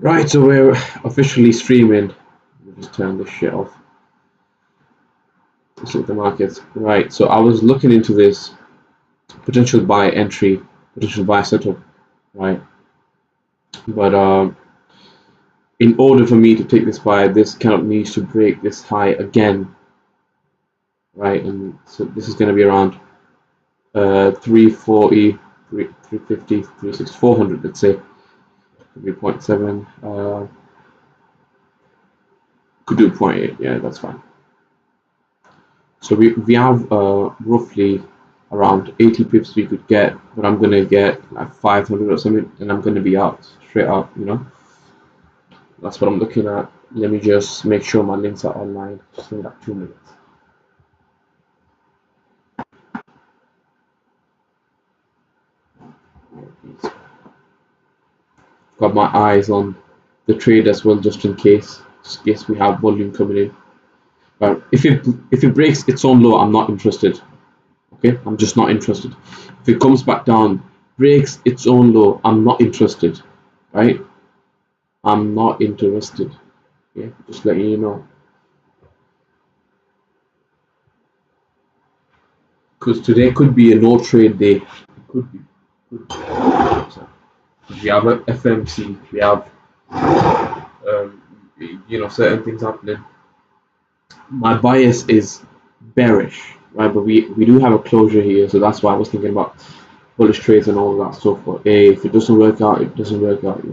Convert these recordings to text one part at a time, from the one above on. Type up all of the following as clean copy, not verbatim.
Right, so we're officially streaming. Let me just turn this shit off. Let's look at the markets. Right, so I was looking into this potential buy entry, potential buy setup, right? But in order for me to take this buy, this kind of needs to break this high again, right? And so this is going to be around 340, 350, 360, 400, let's say. 3.7, could do 0.8, yeah, that's fine. So we have roughly around 80 pips we could get, but I'm gonna get like 500 or something, and I'm gonna be out straight up. That's what I'm looking at. Let me just make sure my links are online. Just in like 2 minutes. Got my eyes on the trade as well, just in case we have volume coming in. But if it breaks its own low, I'm not interested. Okay, I'm just not interested. If it comes back down, breaks its own low, I'm not interested. Right? I'm not interested. Yeah, just letting you know. Because today could be a no trade day. It could be. Could be. So, we have a FMC. We have um, certain things happening. My bias is bearish, right? But we do have a closure here, so that's why I was thinking about bullish trades and all of that stuff. But hey, if it doesn't work out, it doesn't work out.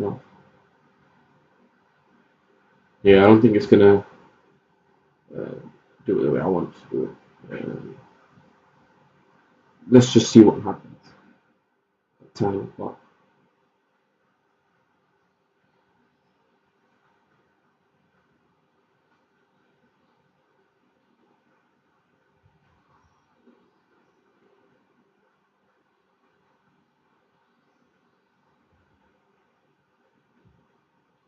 Yeah, I don't think it's gonna uh, do it the way I want it to do it. Let's just see what happens. Time, but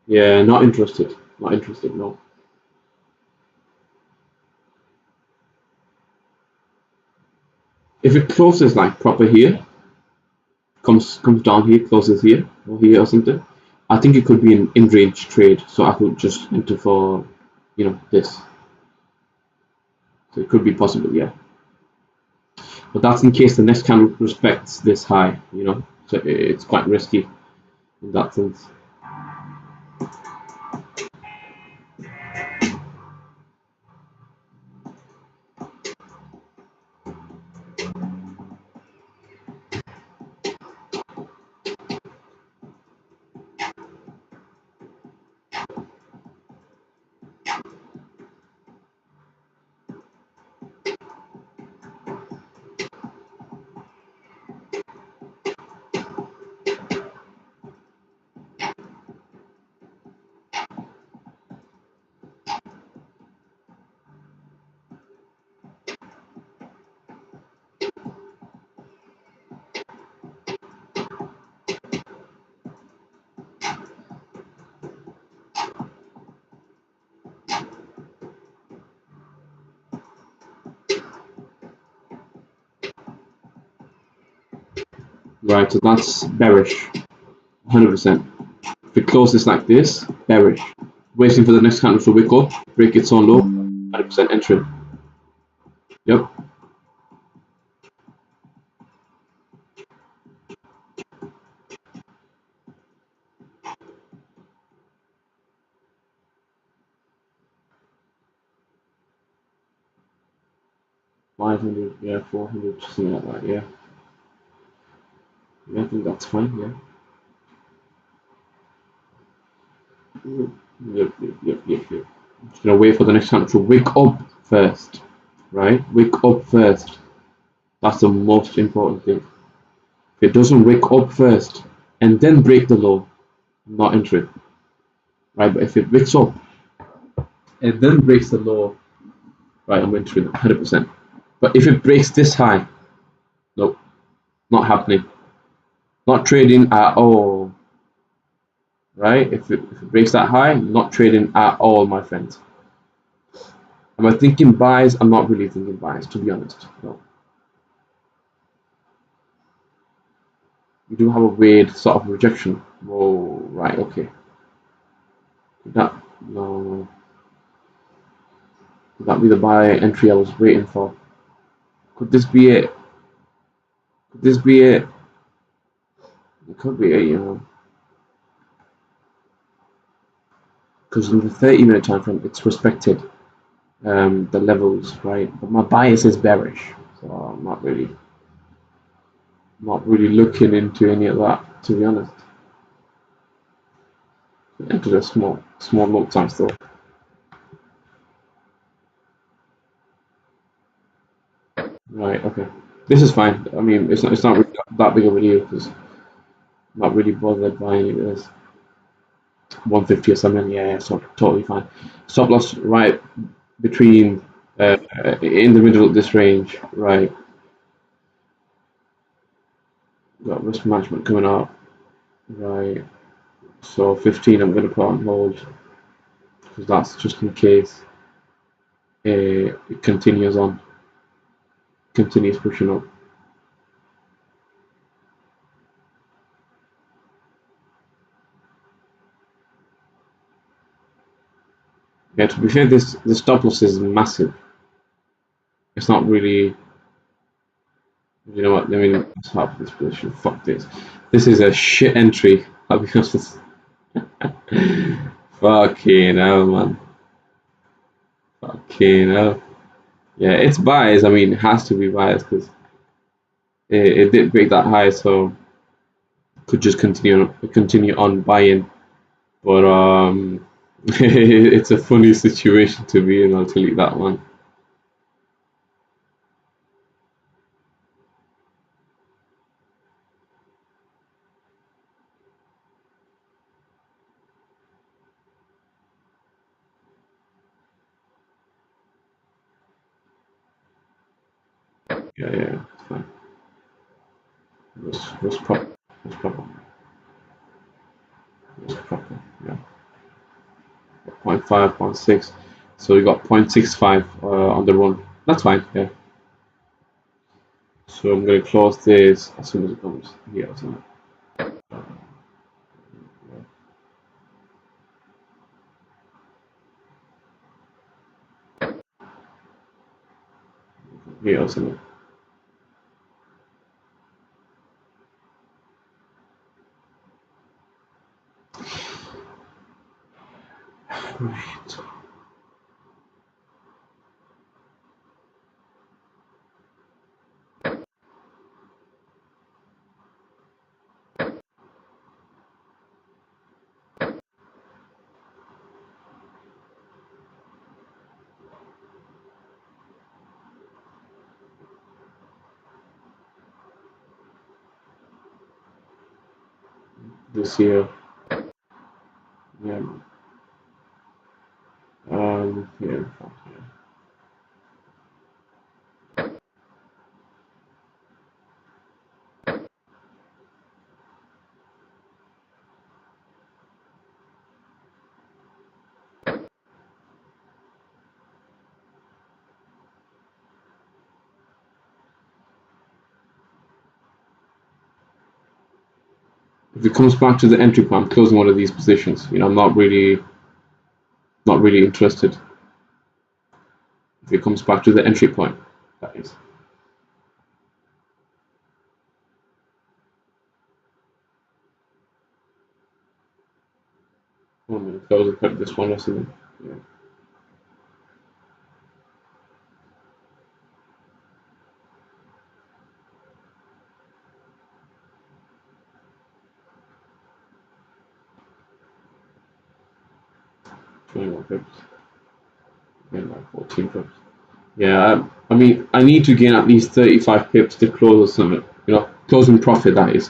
yeah, not interested. Not interested. No. If it closes like proper here, comes down here, closes here or here or something, I think it could be an in range trade. So I could just enter for, this. So it could be possible, yeah. But that's in case the next candle respects this high. So it's quite risky in that sense. Right, so that's bearish, 100%. If it closes like this, bearish. Waiting for the next candle to wick up, break its own low, 100% entry. Yep. Five hundred, yeah, 400, something like that, yeah. Yeah, I think that's fine, yeah. Yep. Just gonna wait for the next candle to wake up first, right? Wake up first. That's the most important thing. If it doesn't wake up first and then break the low, I'm not interested, right? But if it wakes up and then breaks the low, right, I'm interested 100%. But if it breaks this high, nope, not happening. Not trading at all, right? If it breaks that high, not trading at all, my friends. Am I thinking buys? I'm not really thinking buys, to be honest. No. We do have a weird sort of rejection. Oh, right, okay. Could that no? Could that be the buy entry I was waiting for? Could this be it? Could this be it? It could be it, you know. Because in the 30-minute time frame, it's respected the levels, right? But my bias is bearish, so I'm not really looking into any of that, to be honest. Into the small look time still. Right, okay. This is fine. I mean, it's not really that big of a deal because I'm not really bothered by any of this. 150 or something, yeah, so totally fine. Stop loss right between in the middle of this range, right? Got risk management coming up, right? So 15, I'm going to put on hold because that's just in case it continues pushing up. Yeah, to be fair, this the stop loss is massive. It's not really. You know what? Let me stop this position. Fuck this. This is a shit entry. I'll be honest. Fucking hell, man. Fucking hell. Yeah, it's biased. I mean, it has to be biased because it did break that high, so could just continue on buying. But it's a funny situation to be in. I'll tell you that one. Yeah, yeah, it's fine. Was proper. Was proper. Was proper. Yeah. 0.5, zero point 0.6. So we got 0.65 on the run. That's fine. Yeah. So I'm going to close this as soon as it comes here. So, here, so. Right. This here. Yeah. Here. If it comes back to the entry point, I'm closing one of these positions. You know, I'm not really interested. If it comes back to the entry point, that is. I'm going to close and put this one or something. Yeah. Twenty-one pips. And like 14 pips. Yeah, I mean, I need to gain at least 35 pips to close or something. You know, closing profit that is.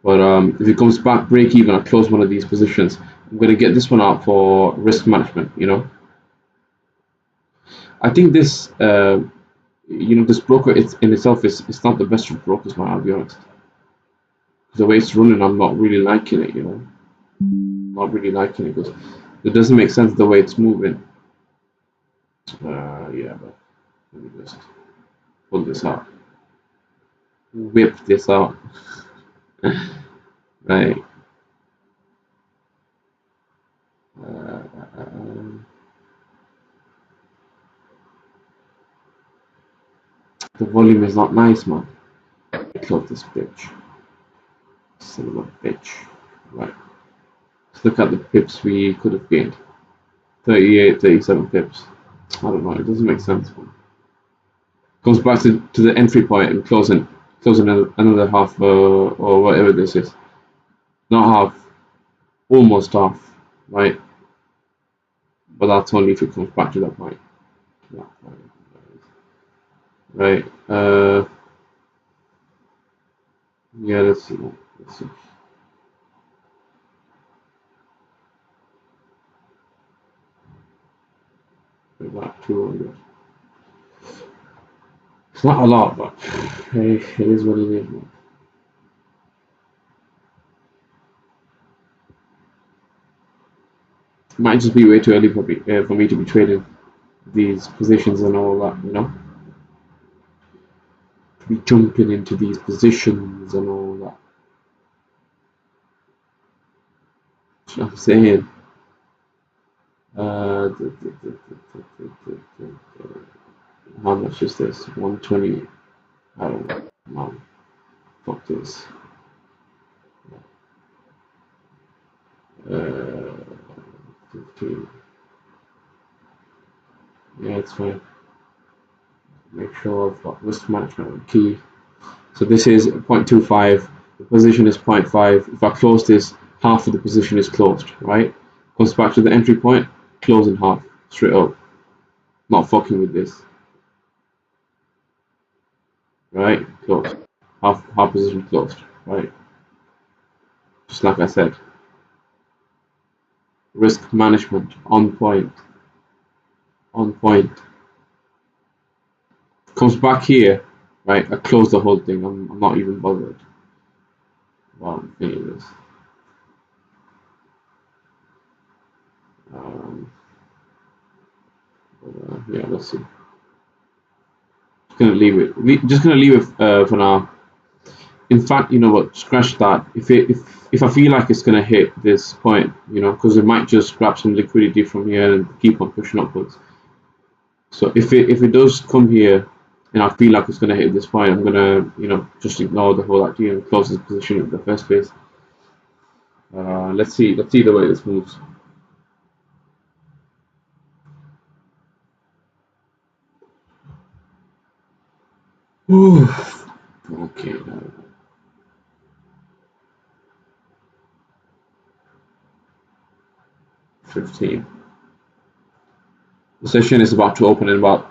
But if it comes back break even, I close one of these positions. I'm gonna get this one out for risk management. You know, I think this broker it's in itself is it's not the best of brokers, man. I'll be honest. The way it's running, I'm not really liking it. You know, not really liking it because it doesn't make sense the way it's moving. Yeah, but let me just pull this out, whip this out, right? volume is not nice, man. Close this bitch. Son of a bitch. Right. Let's look at the pips we could have gained. 38, 37 pips. I don't know, it doesn't make sense. Man. Comes back to the entry point and closing another half or whatever this is. Not half, almost half, right? But that's only if it comes back to that point. Right. Yeah, let's see. Let's see. About 200. It's not a lot, but hey, it is what it is, man. It might just be way too early for me to be trading these positions and all that, you know? To be jumping into these positions and all that. You know what I'm saying? How much is this? 120. I don't know. Fuck this. 15. Yeah, it's fine. Make sure I've got risk management key. So this is 0.25. The position is 0.5. If I close this, half of the position is closed, right? Comes back to the entry point, close in half, straight up. Not fucking with this. Right? Closed. Half position closed, right? Just like I said. Risk management, on point. On point. Comes back here, right? I close the whole thing. I'm not even bothered. Well, I'm thinking this. Yeah, let's see. Just gonna leave it. Just gonna leave it for now. In fact, you know what? Scratch that. If I feel like it's gonna hit this point, you know, because it might just grab some liquidity from here and keep on pushing upwards. So if it does come here, and I feel like it's gonna hit this point, I'm gonna just ignore the whole idea and close this position in the first place. Let's see the way this moves. Ooh. Okay. 15. The session is about to open in about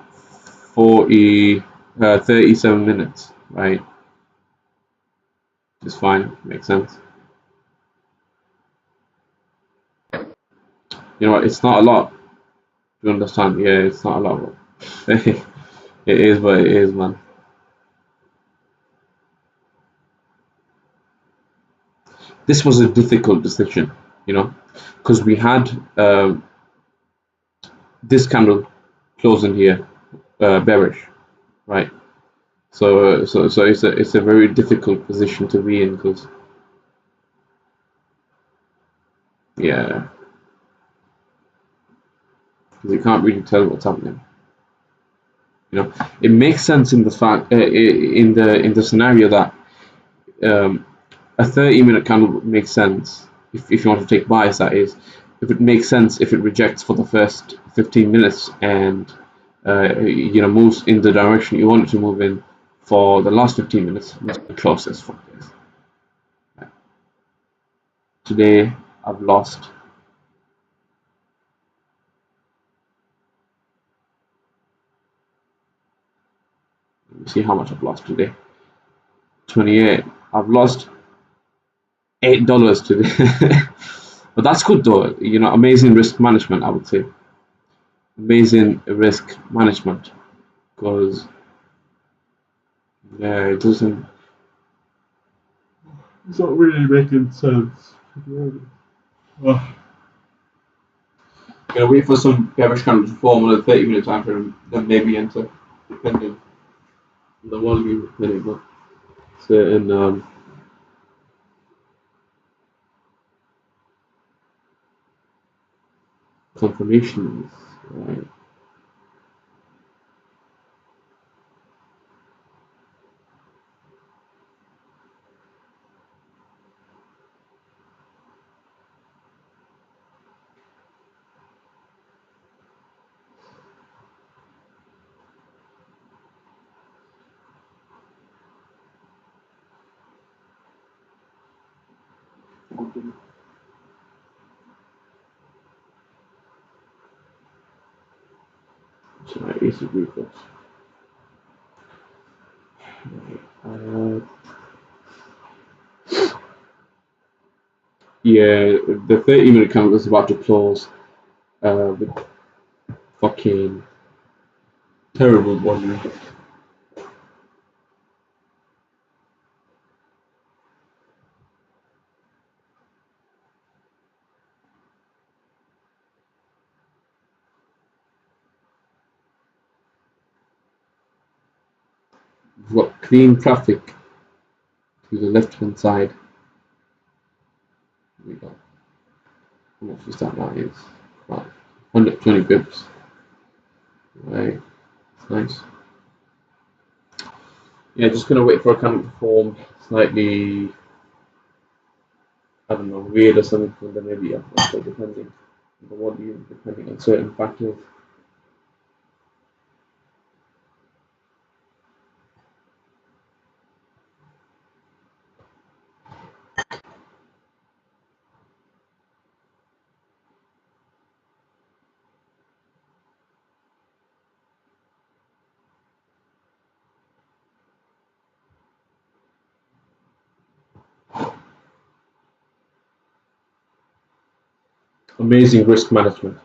37 minutes, right? It's fine, makes sense. You know what? It's not a lot. You understand? Yeah, it's not a lot. It is what it is, man. This was a difficult decision, you know, because we had this candle closing here, bearish, right? So it's a very difficult position to be in because yeah, because you can't really tell what's happening. You know, it makes sense in the fact in the scenario that a 30-minute candle makes sense if you want to take buys. That is, if it makes sense if it rejects for the first 15 minutes and moves in the direction you want it to move in for the last 15 minutes. Let's close this for this. Today I've lost. Let me see how much I've lost today. 28. I've lost $8 today. But that's good though. You know, amazing risk management, I would say. Amazing risk management. Because yeah, it doesn't. It's not really making sense. Gonna wait for some bearish candle to form on a 30-minute time frame, then maybe enter, depending on the volume, depending on certain confirmations. Right. something. So easy reflex. Uh, yeah, the 30-minute count was about to close. With fucking terrible bowling. We've got clean traffic to the left hand side. We got how much is that now? It's about 120 pips. Right, it's nice. Yeah, just gonna wait for a candle to form slightly, I don't know, weird or something, and then maybe after depending on the volume, depending on certain factors. Amazing risk management.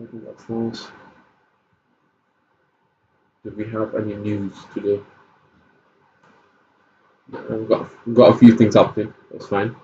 I think that's nice. Do we have any news today? I've got a few things happening. That's fine.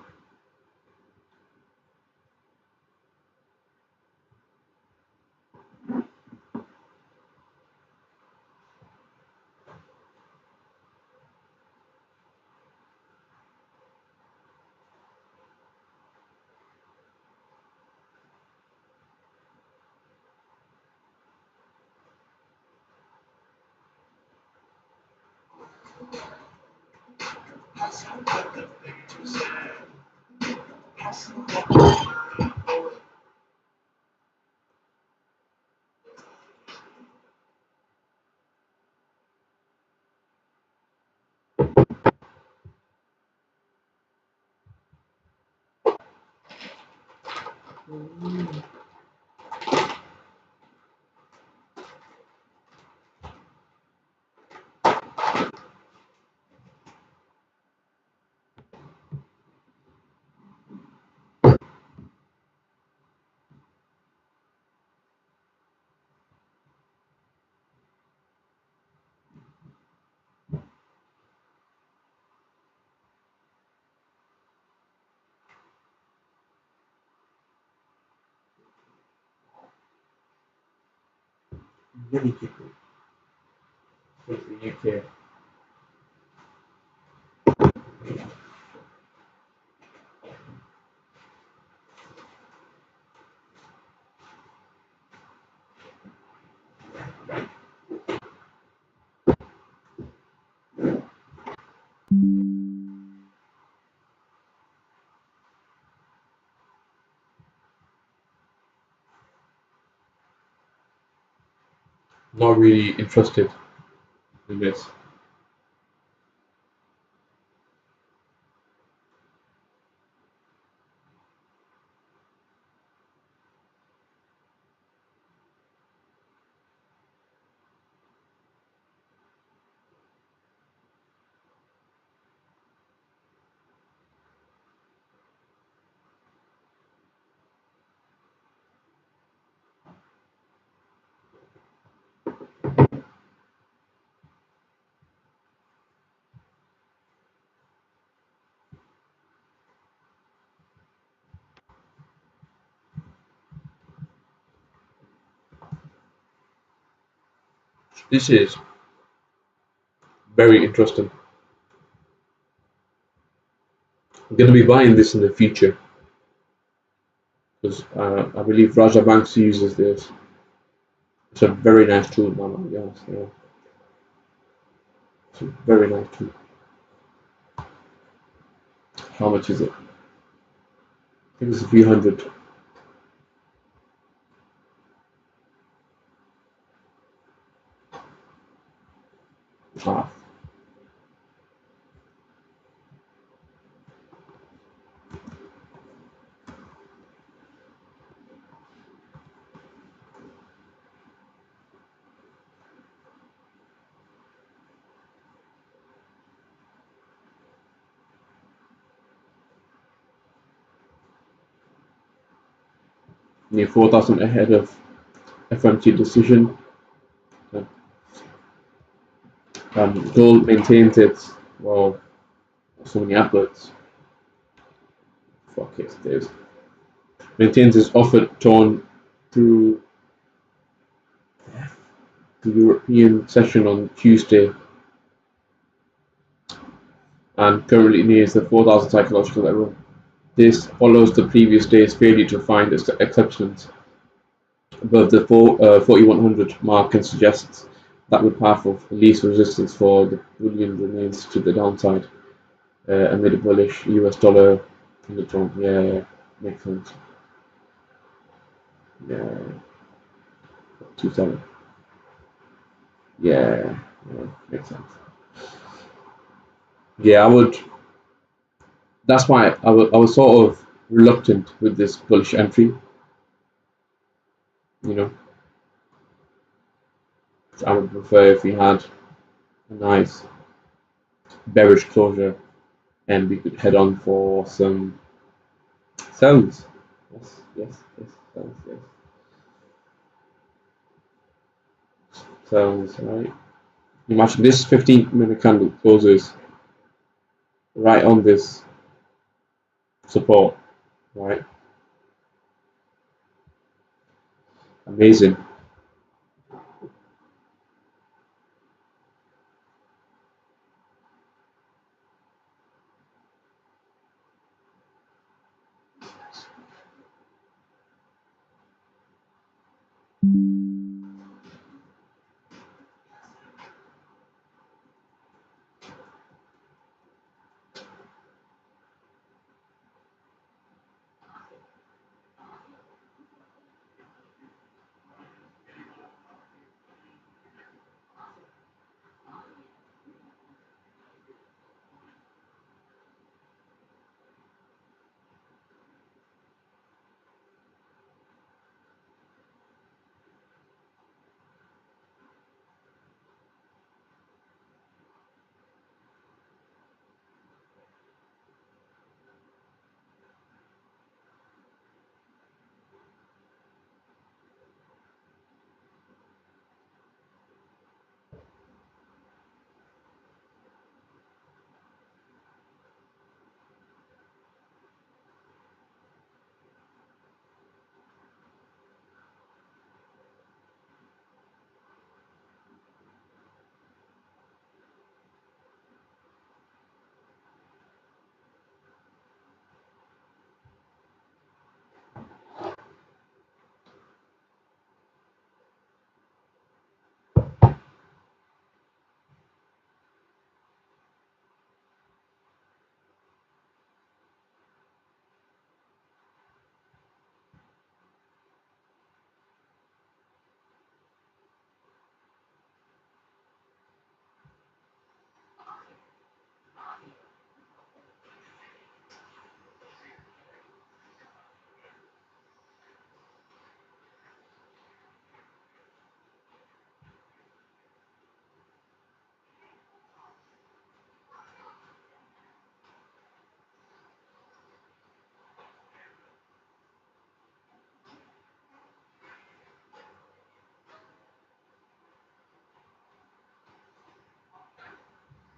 Many people in the UK. Not really interested in this. This is very interesting. I'm going to be buying this in the future because I believe Raja Banks uses this. It's a very nice tool, man. Yes, yeah. It's a very nice tool. How much is it? I think it's a few hundred. Ah, near 4,000 ahead of FMC decision. Gold maintains its, well, so many adverts. Fuck it, there's maintains its offered tone through the European session on Tuesday and currently nears the 4,000 psychological level. This follows the previous day's failure to find acceptance above the 4,100 mark and suggests that the path of least resistance for the bullion remains to the downside amid a bullish US dollar undertone. Yeah, makes sense. Yeah, 2.7. Yeah, makes sense. Yeah, I would. That's why I was sort of reluctant with this bullish entry. You know, I would prefer if we had a nice bearish closure and we could head on for some sells. Yes, sells, yes. Sells, right? Imagine this 15-minute candle closes right on this support, right? Amazing.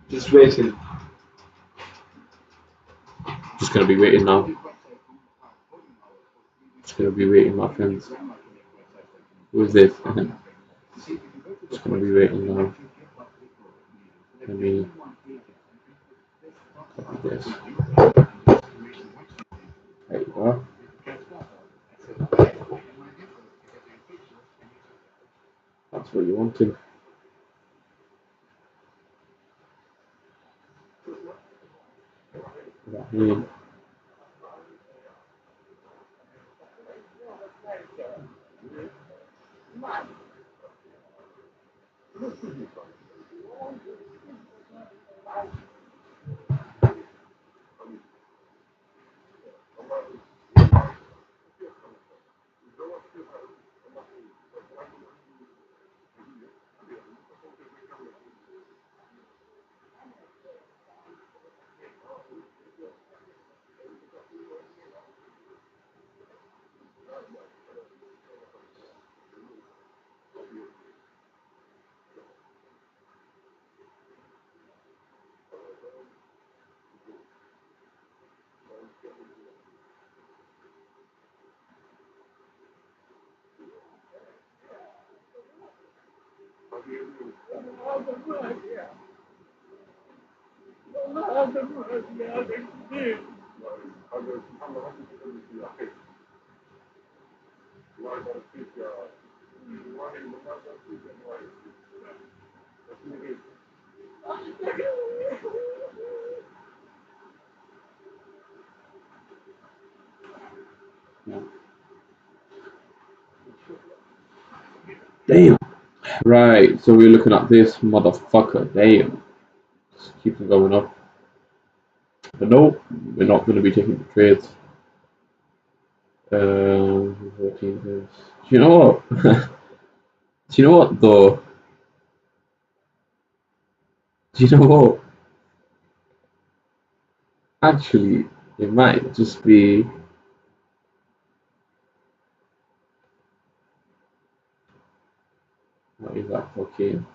Just waiting. Just gonna be waiting now. Just gonna be waiting, my friends. Who is this? It's gonna be waiting now. Let me copy this. There you go. That's what you wanted. Here. Damn. Right, so we're looking at this motherfucker. Damn. Just keeps on going up. But no, we're not going to be taking the trades. 14 days. Do you know what? Do you know what though? Do you know what? Actually, it might just be. What is that fucking?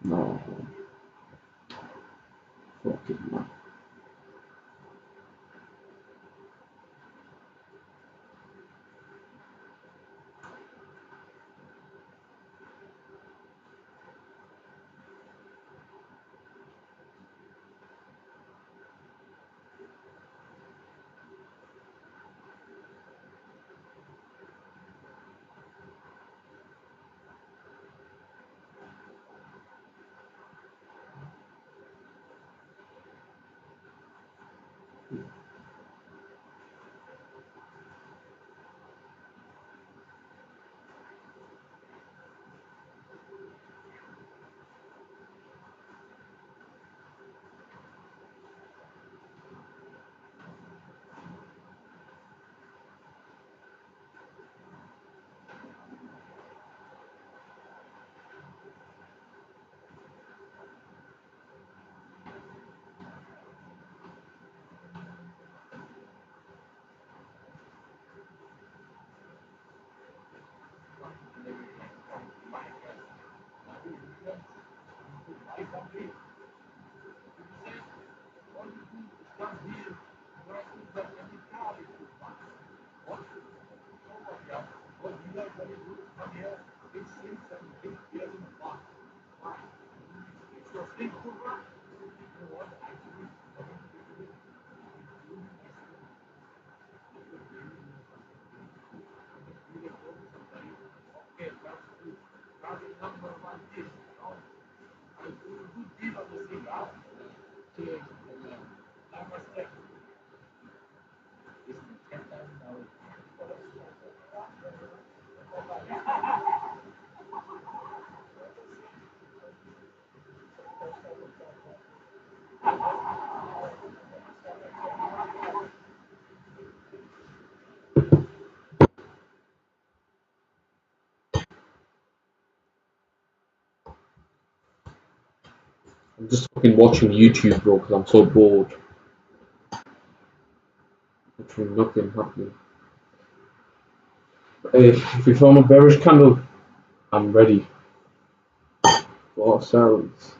No. Fucking man. I'm just fucking watching YouTube, bro, because I'm so bored. Literally nothing happening. Hey, if we form a bearish candle, I'm ready for ourselves.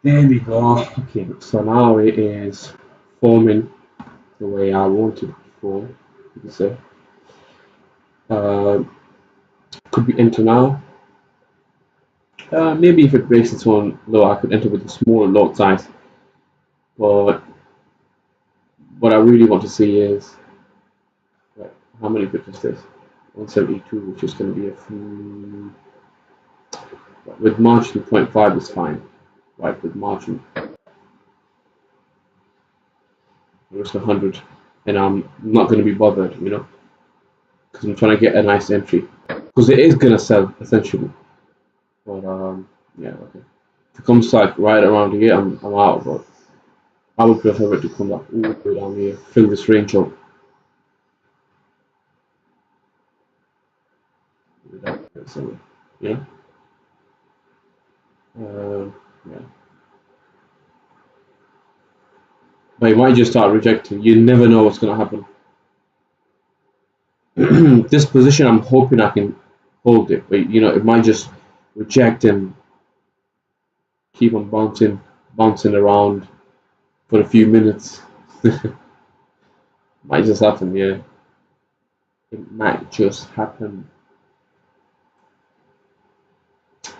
There we go. Okay, so now it is forming the way I wanted it to form. You can say. Uh, could we enter now? Maybe if it breaks its own law, I could enter with a smaller lot size. But what I really want to see is like, how many bits is this? 172, which is going to be a few. With margin 0.5 is fine. Right, with margin just 100, and I'm not going to be bothered, because I'm trying to get a nice entry. Because it is going to sell essentially. But yeah, okay. If it comes like right around here, I'm out. But I would prefer it to come like all the way down here, fill this range up. So, yeah. Yeah. But you might just start rejecting. You never know what's going to happen. This position, I'm hoping I can hold it, but it might just reject and keep on bouncing around for a few minutes. Might just happen, yeah. It might just happen.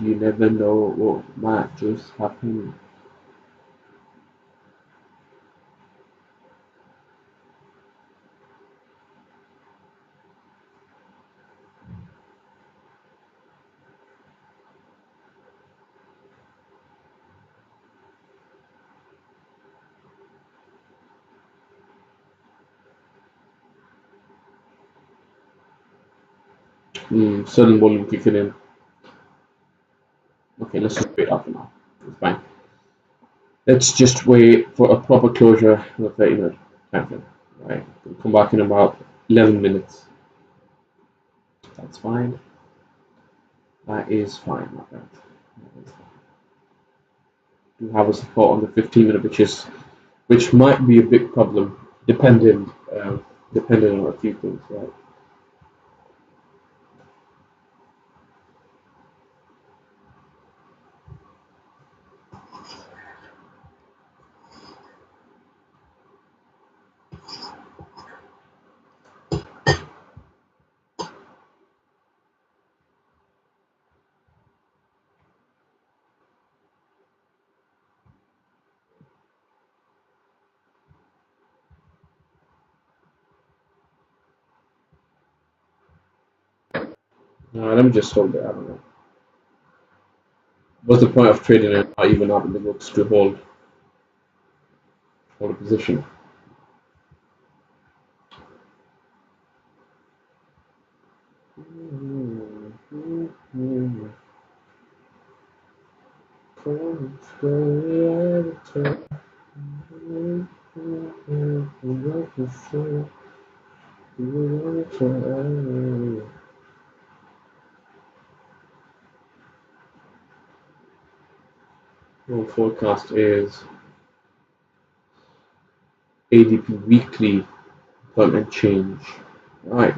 You never know what might just happen. Sudden volume kicking in. Okay, let's just wait after now. It's fine. Let's just wait for a proper closure of a 30-minute time frame. Right. We'll come back in about 11 minutes. That's fine. That is fine, my friend. We have a support on the 15-minute, which might be a big problem, depending on a few things, right? Let me just hold it. I don't know. What's the point of trading it not even out in the books to hold a position? Well, forecast is ADP weekly appointment change. Right,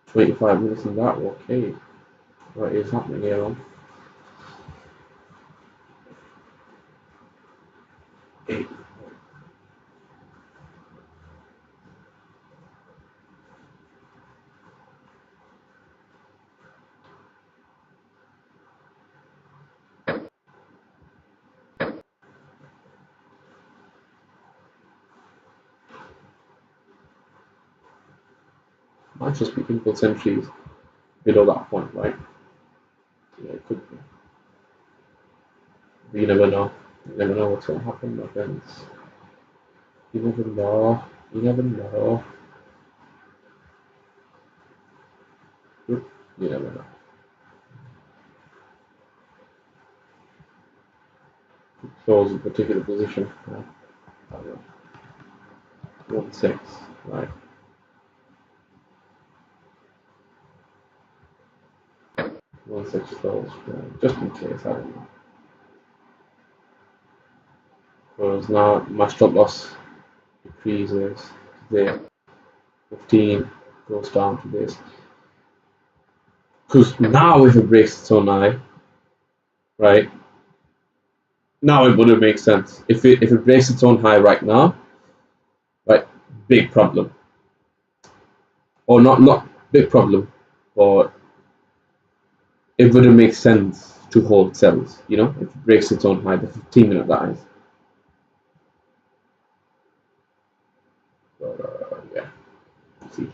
25 minutes in that. Okay, what is happening here? Eight. Might just be impulse entries below that point, right? Yeah, it could be. But you never know. You never know what's going to happen, my friends. You never know. You never know. You never know. Close a particular position. Right? 1-6. Right. 1-6 close. Right. Just in case, I don't know. Because now my stop loss decreases there. 15 goes down to this. Because now if it breaks its own eye, right? Now it wouldn't make sense. If it breaks its own high right now, right, big problem. Or not big problem, but it wouldn't make sense to hold sells, if it breaks its own high, the 15-minute highs. But yeah, see.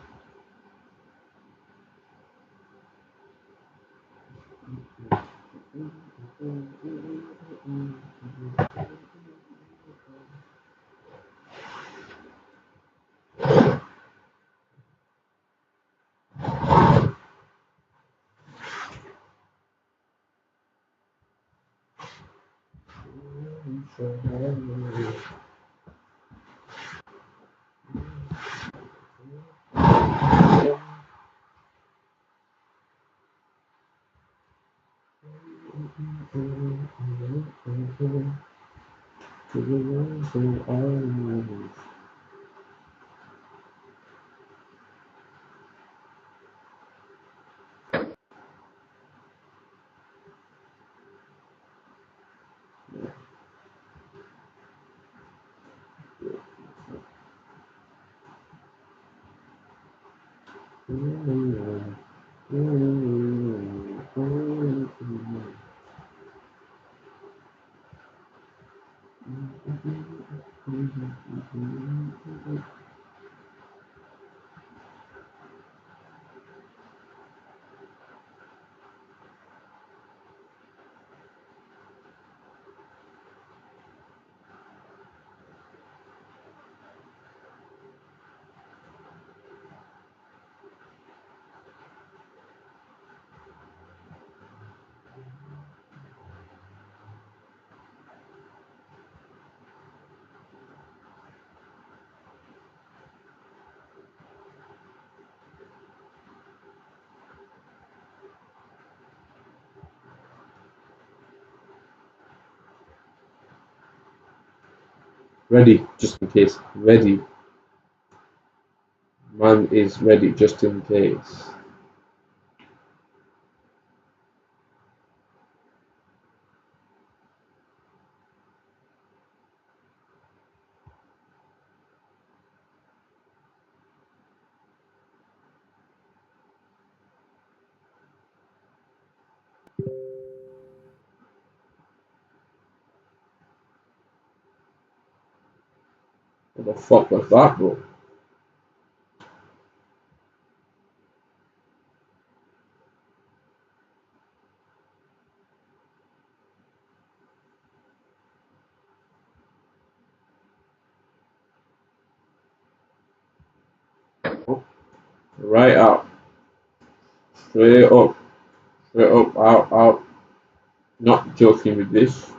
Ready, just in case. Ready. Man is ready, just in case. What the fuck was that, bro? Right out. Straight up. Straight up. Out. Out. Not joking with this.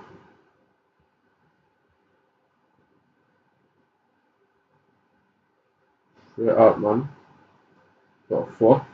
Straight out, man. What the fuck?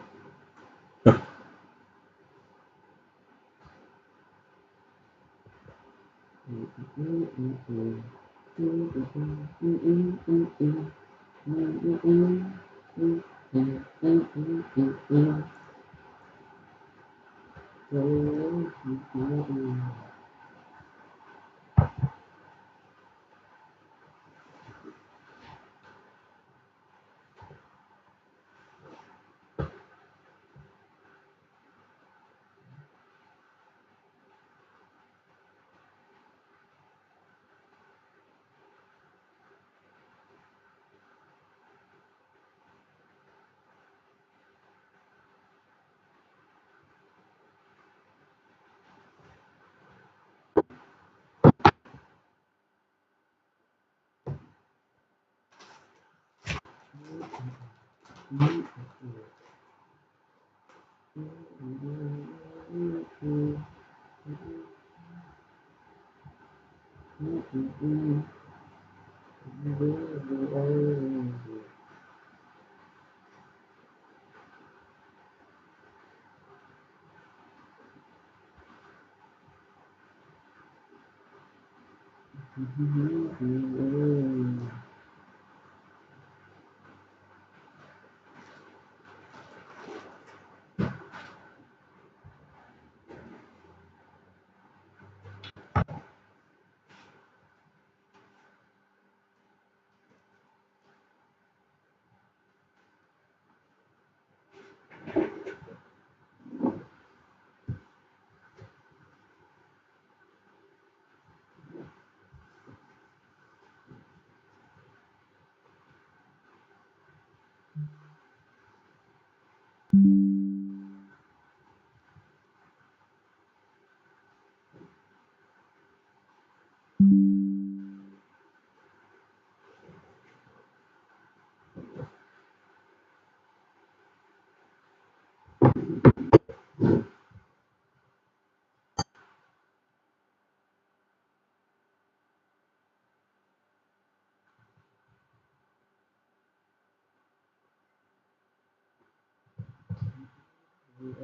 I'm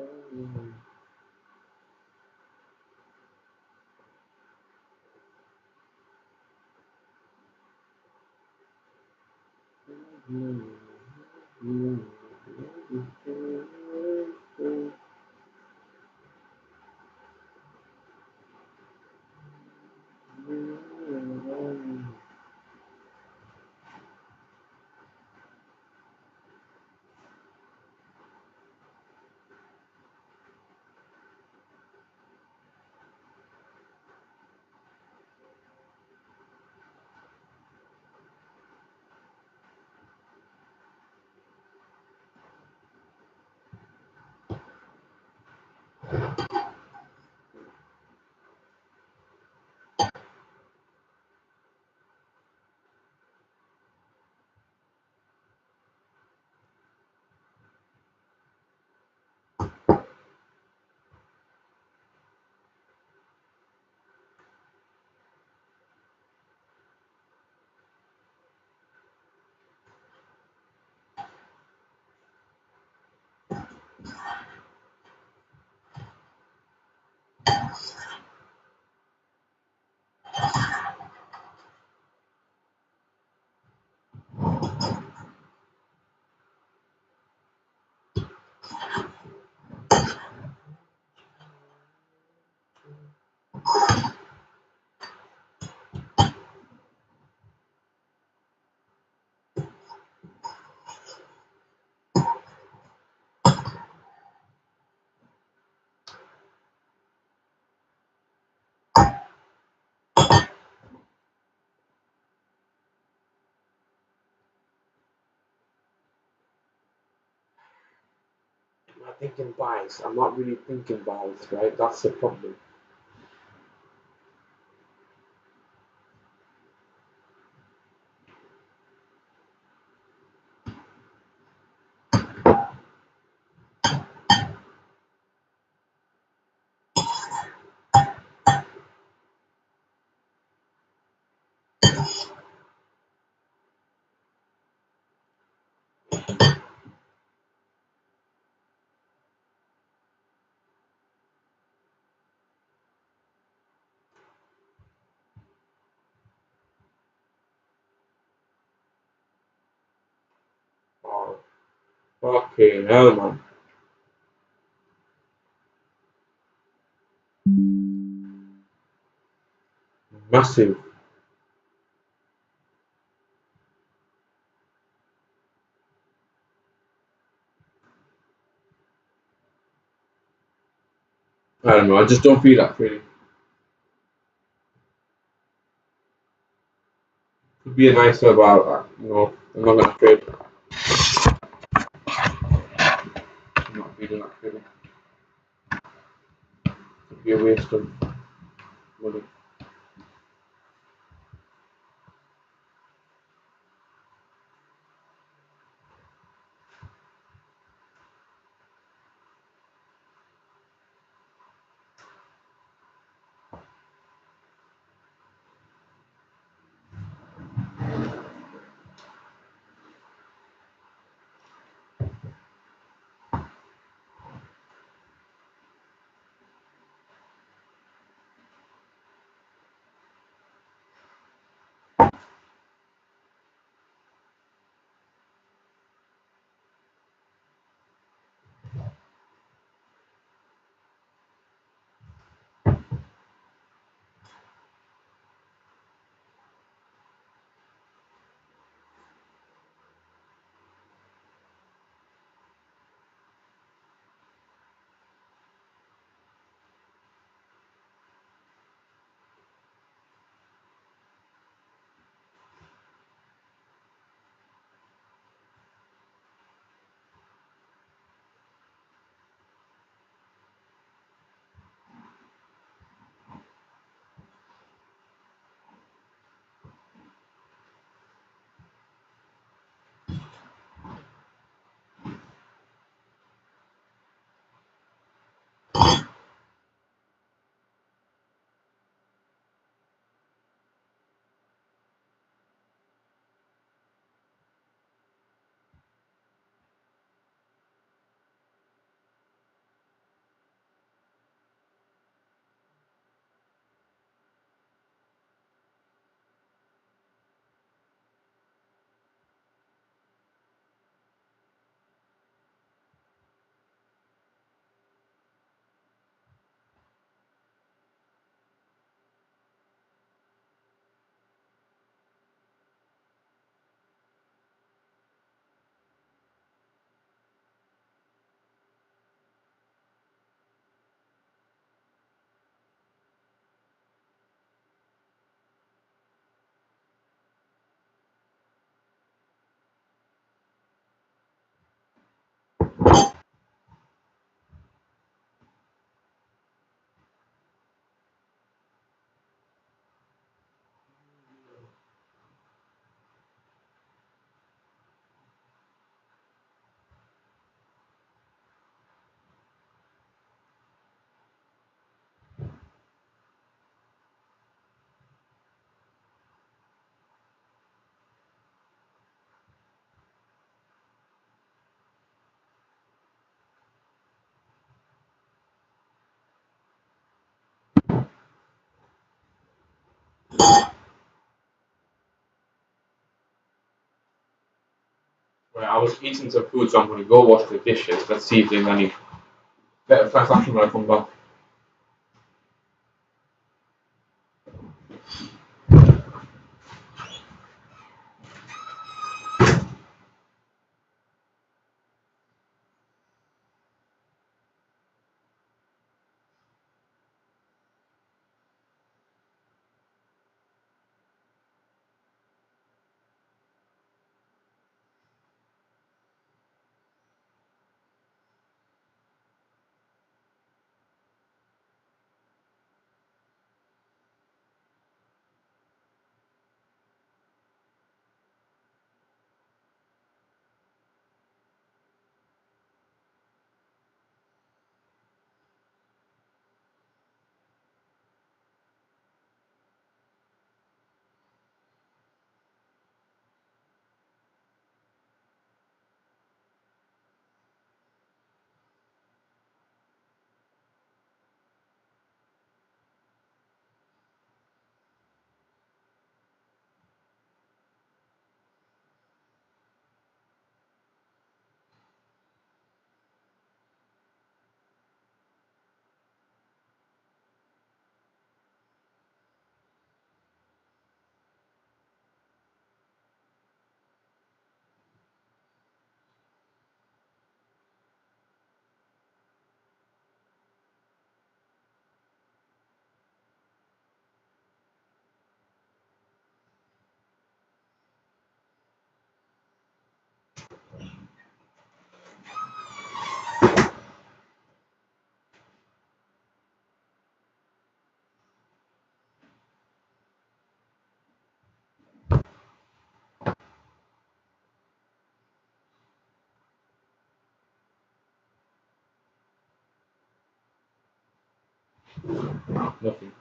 thinking buys. I'm not really thinking buys, right? That's the problem. Oh, okay, hell man. Massive. I don't know. I just don't feel that feeling. Could be a nice about I'm not gonna trade. I'm not feeling that feeling. Could be a waste of money. Right, I was eating some food, so I'm gonna go wash the dishes. Let's see if there's any better fast action when I come back. Nothing.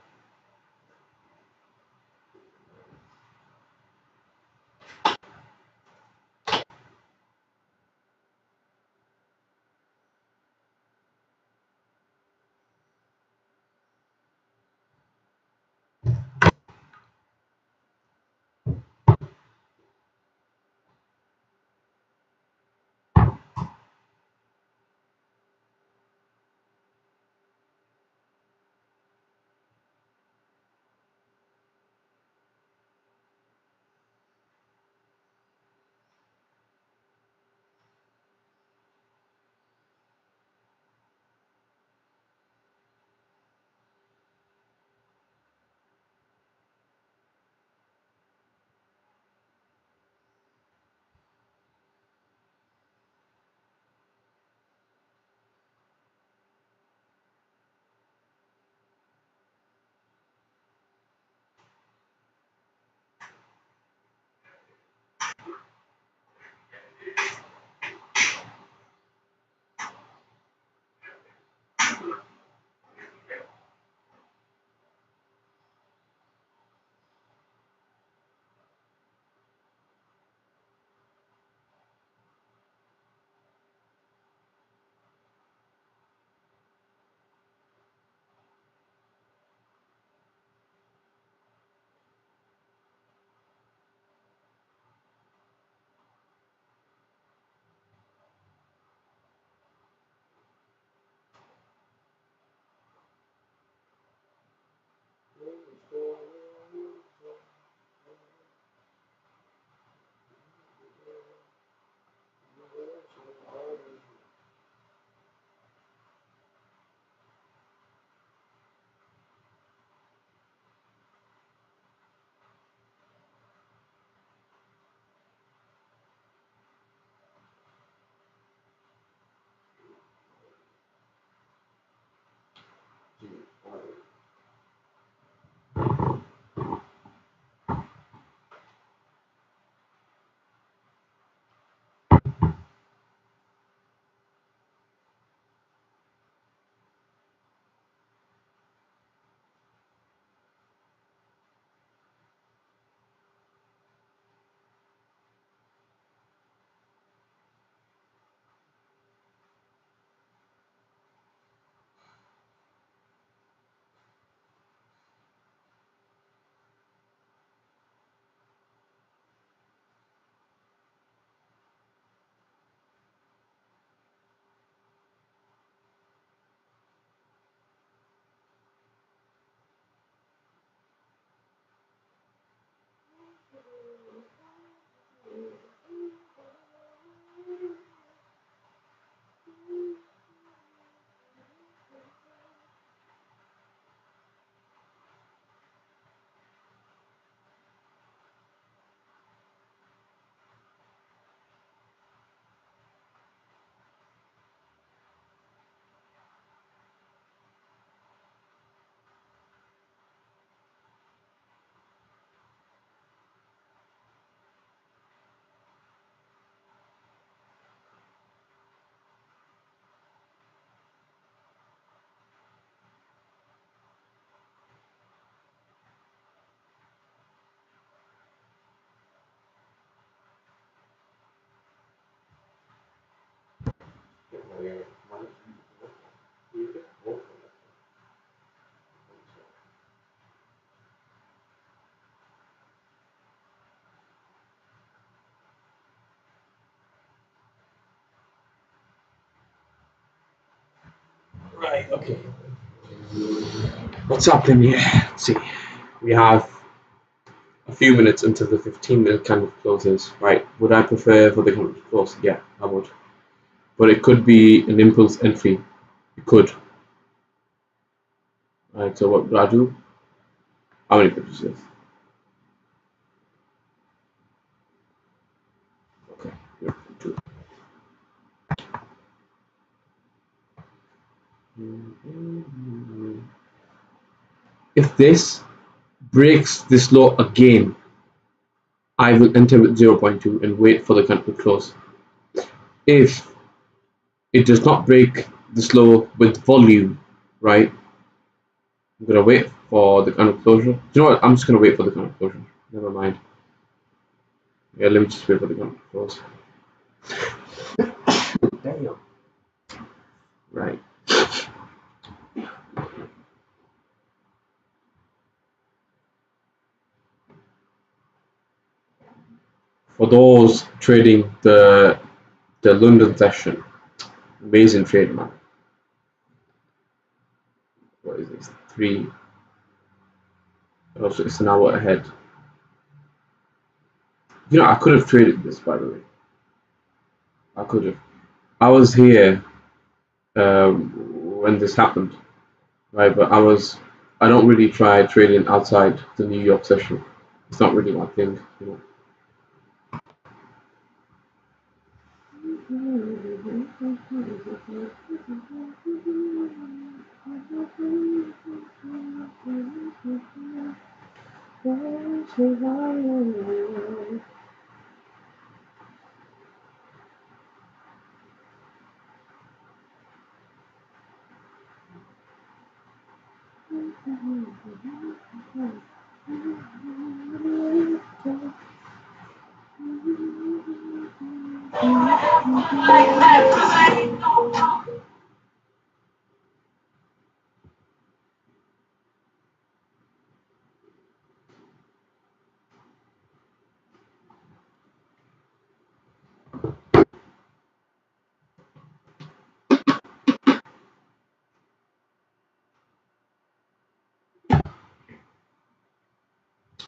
Right, okay. What's happening here? Let's see. We have a few minutes until the 15-minute candle closes. Right. Would I prefer for the candle to close? Yeah, I would. But it could be an impulse entry. It could. Right, so what would I do? How many pips is this? Okay. Yeah, two. If this breaks this low again, I will enter with 0.2 and wait for the candle to close. If it does not break this low with volume, right? I'm gonna wait for the candle closure. You know what? I'm just gonna wait for the candle closure. Never mind. Yeah, let me just wait for the candle to close. Damn. Right. For those trading the London session, amazing trade, man. What is this? Three. Oh, so it's an hour ahead. You know, I could have traded this, by the way. I could have. I was here when this happened, right? But I don't really try trading outside the New York session. It's not really my thing, you know.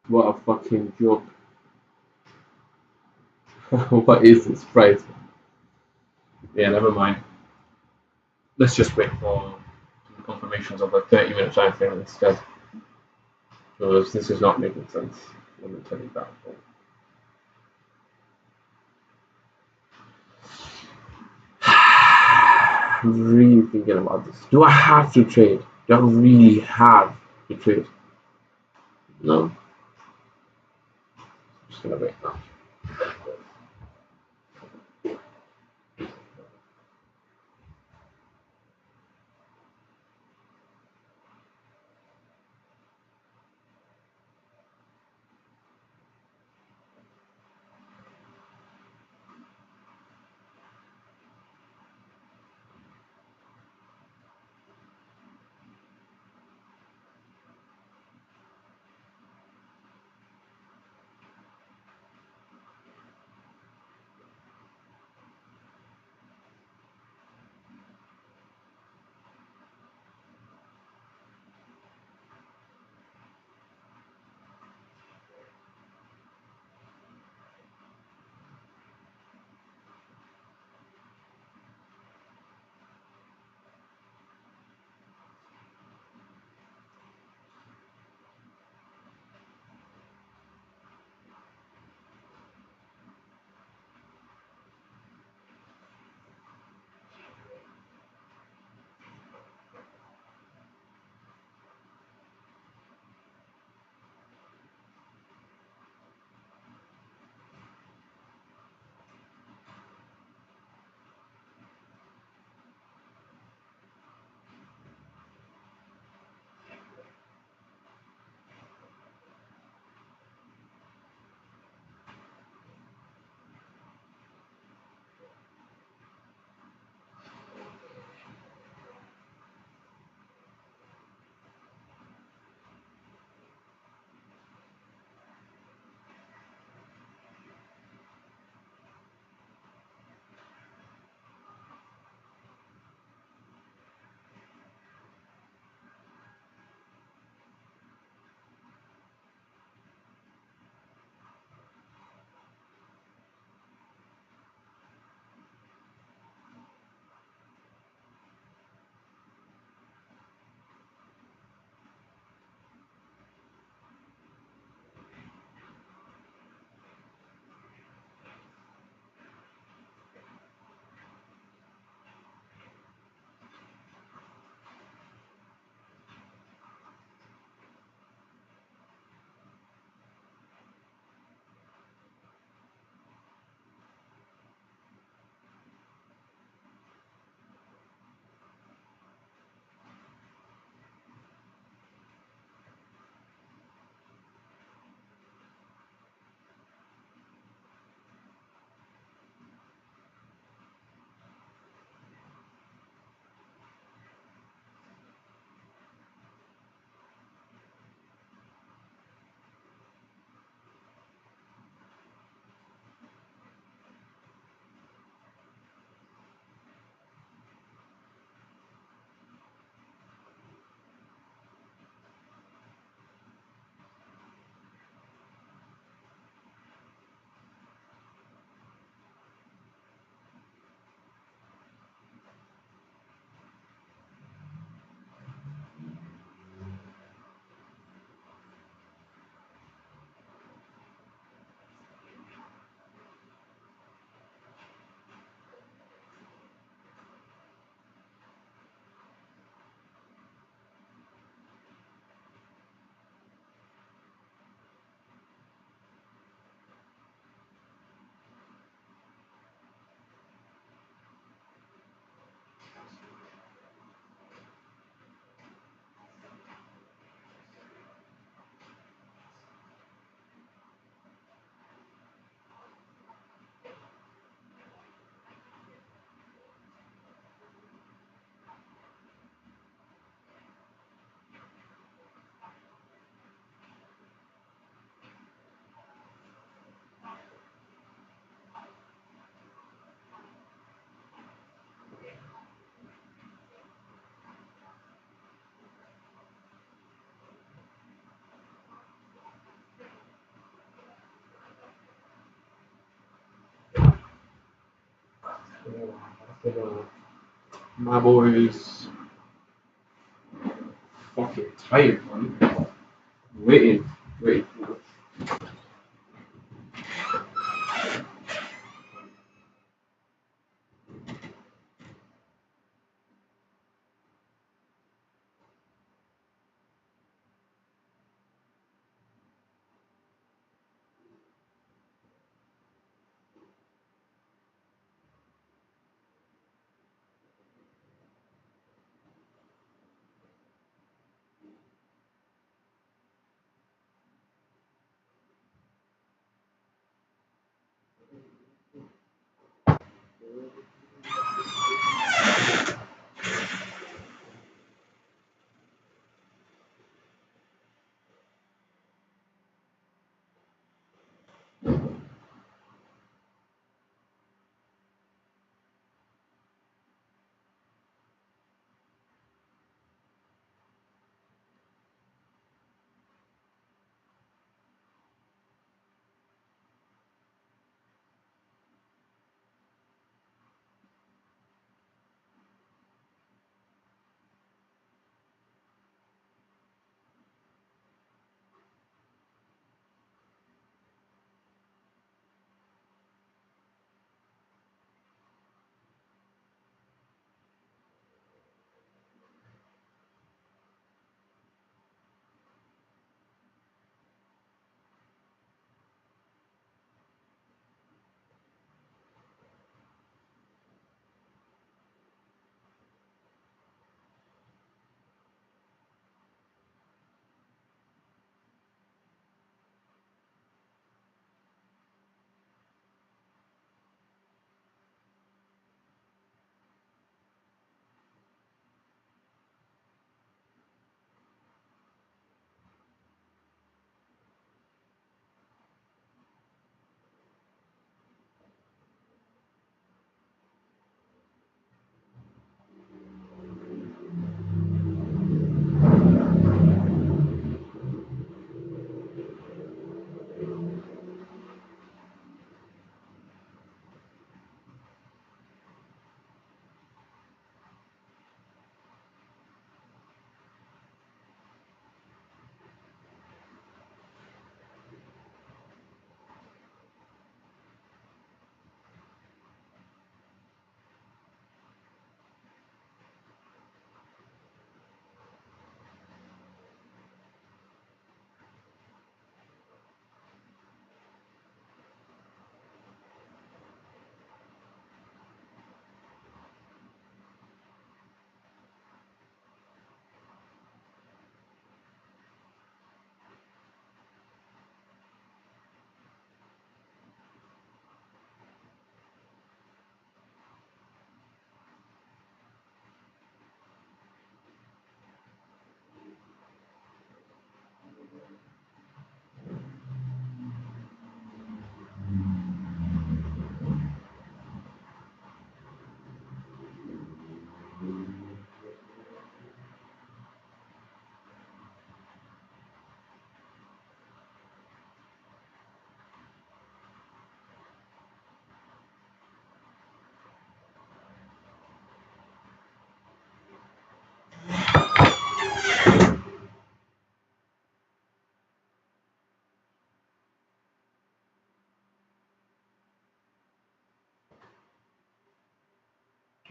What a fucking joke. What is this price? Yeah, never mind. Let's just wait for the confirmations of a 30-minute time frame instead. Because this is not making sense. Let me tell you that. I'm really thinking about this. Do I have to trade? Do I really have to trade? No. I'm just gonna wait now. But, my boys fucking tired, man. Waiting, waiting.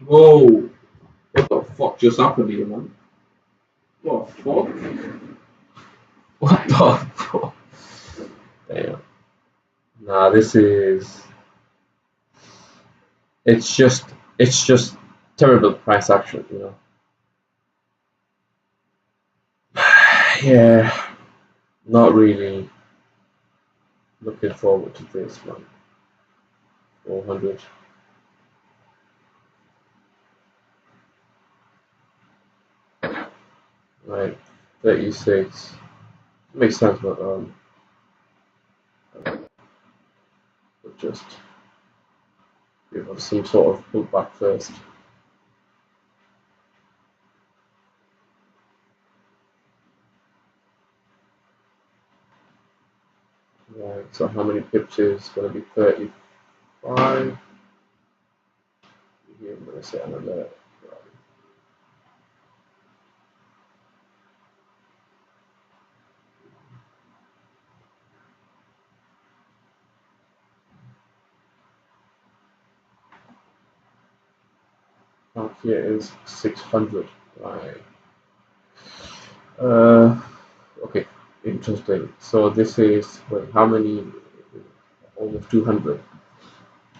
Whoa! What the fuck just happened here, man? What the fuck? What the fuck? Damn. Nah, this is. It's just terrible price action, you know. Yeah, not really looking forward to this, man. 400. Right, 36. Makes sense, but just we have some sort of pullback first. Right, so how many pips is going to be 35? let's say another 1. Here is 600, right? Okay, interesting. So this is, wait, how many? Almost 200.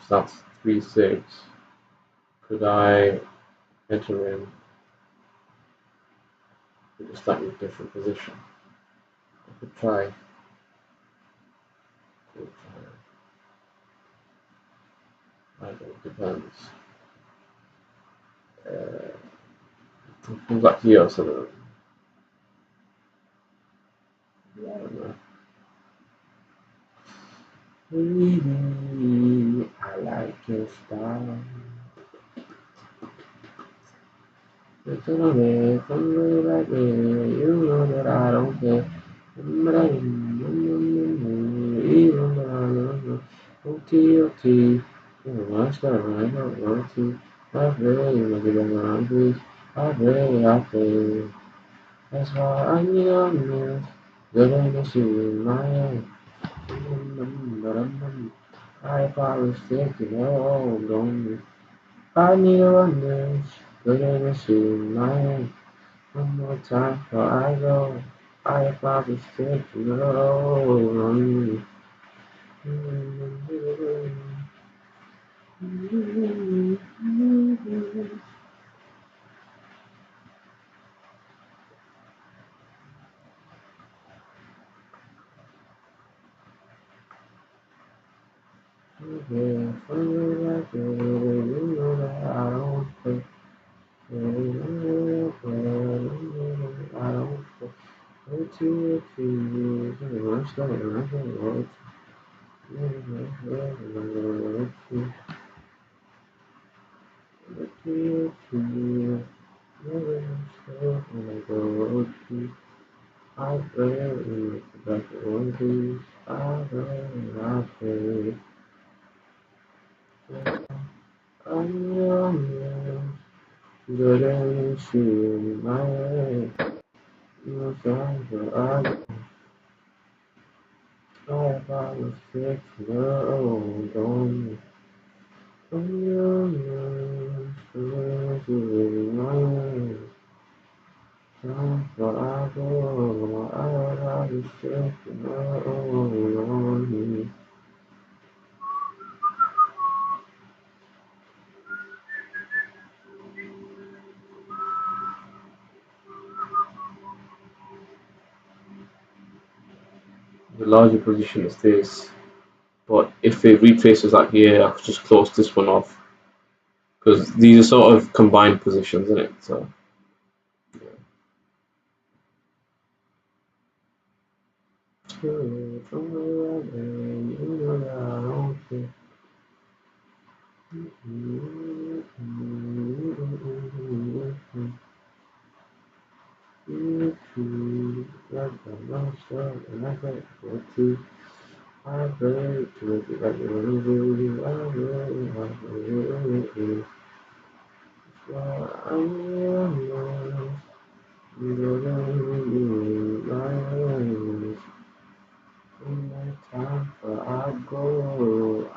So that's 3, 6. Could I enter in a slightly different position? I could try. I don't know, it depends. Who's that here? So I don't know. I like your style. It's on a way, somebody like me. You know that I don't care. Even when I don't know. OT, OT. Much better, I don't want to. I play, you make it around me. I play. That's why I need a minute. Good energy in my head. I probably thinking, oh, don't. I need a runner. Good energy in my head. One more time before I go. I probably thinking, oh, don't. Yeah, somebody like you, you know that I don't play. I don't play. OT, much better, I don't want to. I pray, back one piece. I pray. I'm young, good and she my way. No time for I was sick, no, don't. I'm young, good and my way. Time for I go, I was sick, no, don't. The larger position is this, but if it retraces out here, I could just close this one off because these are sort of combined positions, isn't it? So time for I go, I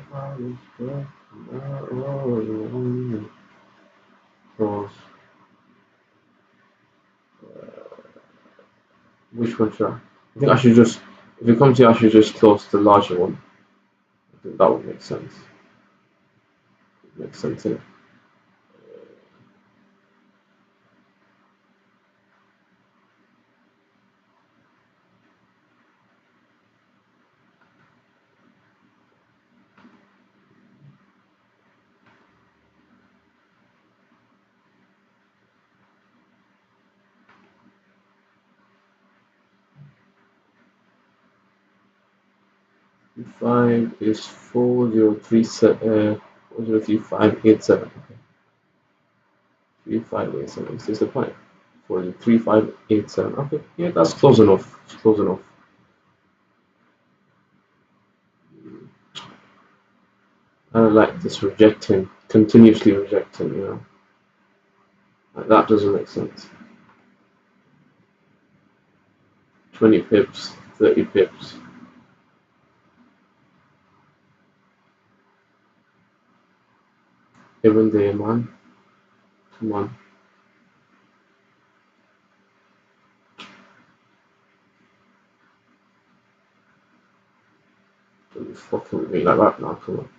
probably still know. Close. Which one should I? I think I should just, if it comes here, I should just close the larger one. I think that would make sense. Makes sense, innit? 5 is 403587. 3587. Is this the point? 403587. Okay, yeah, that's close enough. It's close enough. I don't like this rejecting continuously rejecting, you know. Like, that doesn't make sense. 20 pips, 30 pips. Even there, man. Come on. Don't be fucking with me like that now, come on.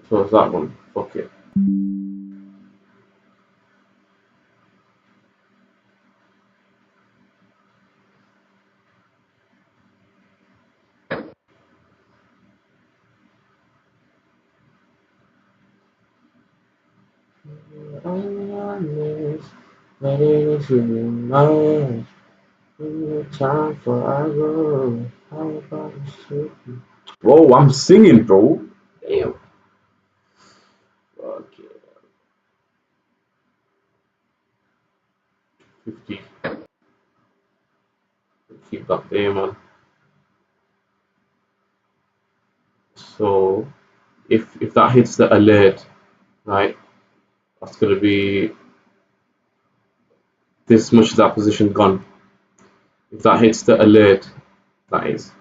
So it's that one. Fuck it. Time for I go. How about you? Whoa, I'm singing, bro. Damn. Fuck yeah. 50. Keep that there, man. So if that hits the alert, right, that's gonna be this much of that position gone. If that hits the alert, that is,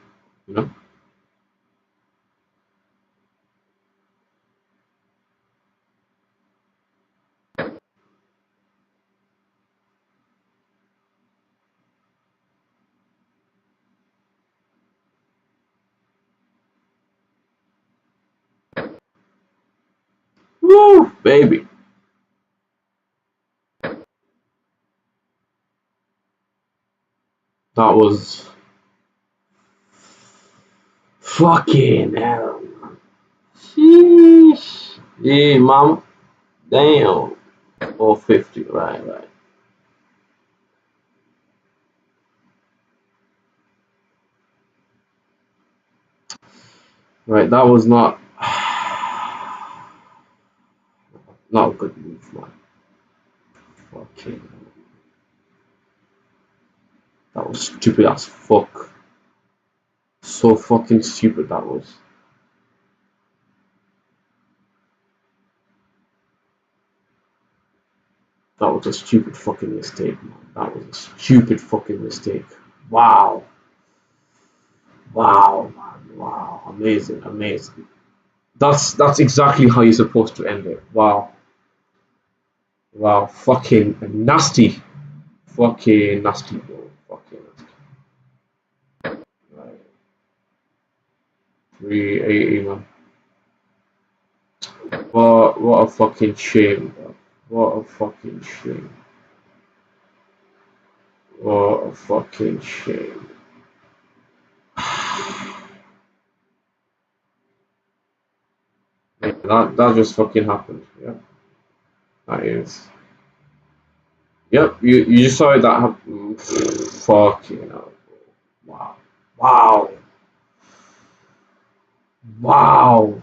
you know. Woo, baby. That was fucking hell. Sheesh. Yeah, mama. Damn. 450. Right, right. Right, that was not a good move, man. Fucking. That was stupid as fuck. So fucking stupid that was. That was a stupid fucking mistake, man. That was a stupid fucking mistake. Wow. Wow, man. Wow. Amazing, amazing. That's exactly how you're supposed to end it. Wow. Wow. Fucking nasty. Fucking nasty, bro. Fucking nasty. Right. 380, man. What a fucking shame, bro. What a fucking shame. What a fucking shame. Yeah, that just fucking happened. Yeah, that is. Yep, you just saw it that happen. Fucking hell. Wow. Wow. Wow.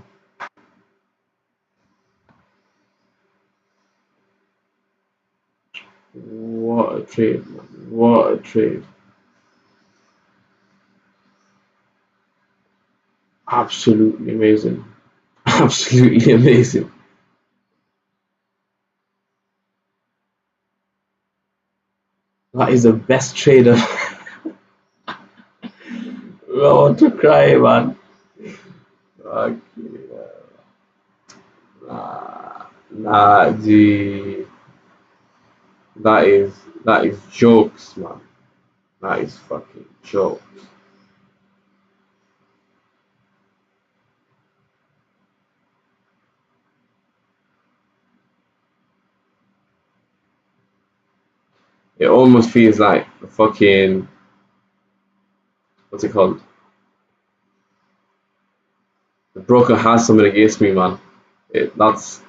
What a trade, man. What a trade. Absolutely amazing. Absolutely amazing. That is the best trader. I want to cry, man. Fuck yeah. Nah, gee. That is jokes, man. That is fucking jokes. It almost feels like a fucking what's it called? The broker has something against me, man. That's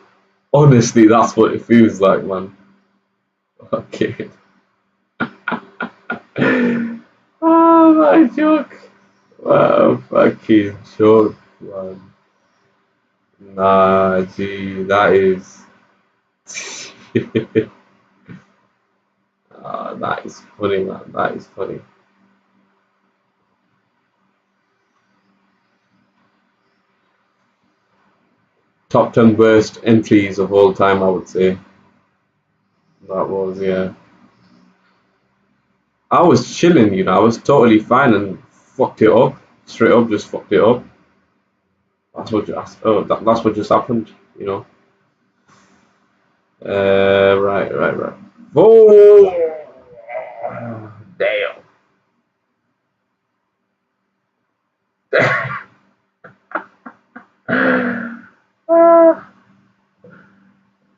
honestly that's what it feels like, man. Okay. Oh my joke. Wow, fucking joke, man. Nah, gee, that is. That is funny, man. That is funny. Top 10 worst entries of all time, I would say. That was, yeah. I was chilling, I was totally fine and fucked it up. Straight up, just fucked it up. That's what just happened, you know. Right. Oh, damn.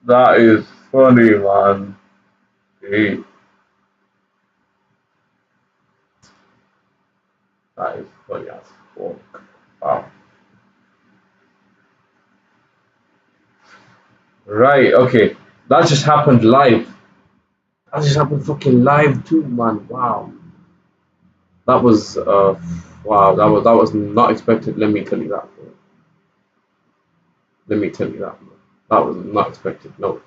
That is funny, man. Hey, that is funny as fuck. Wow. Right, okay. That just happened live. That just happened fucking live too, man. Wow. That was wow, that was not expected. Let me tell you that. Bro. Let me tell you that. Bro. That was not expected. No.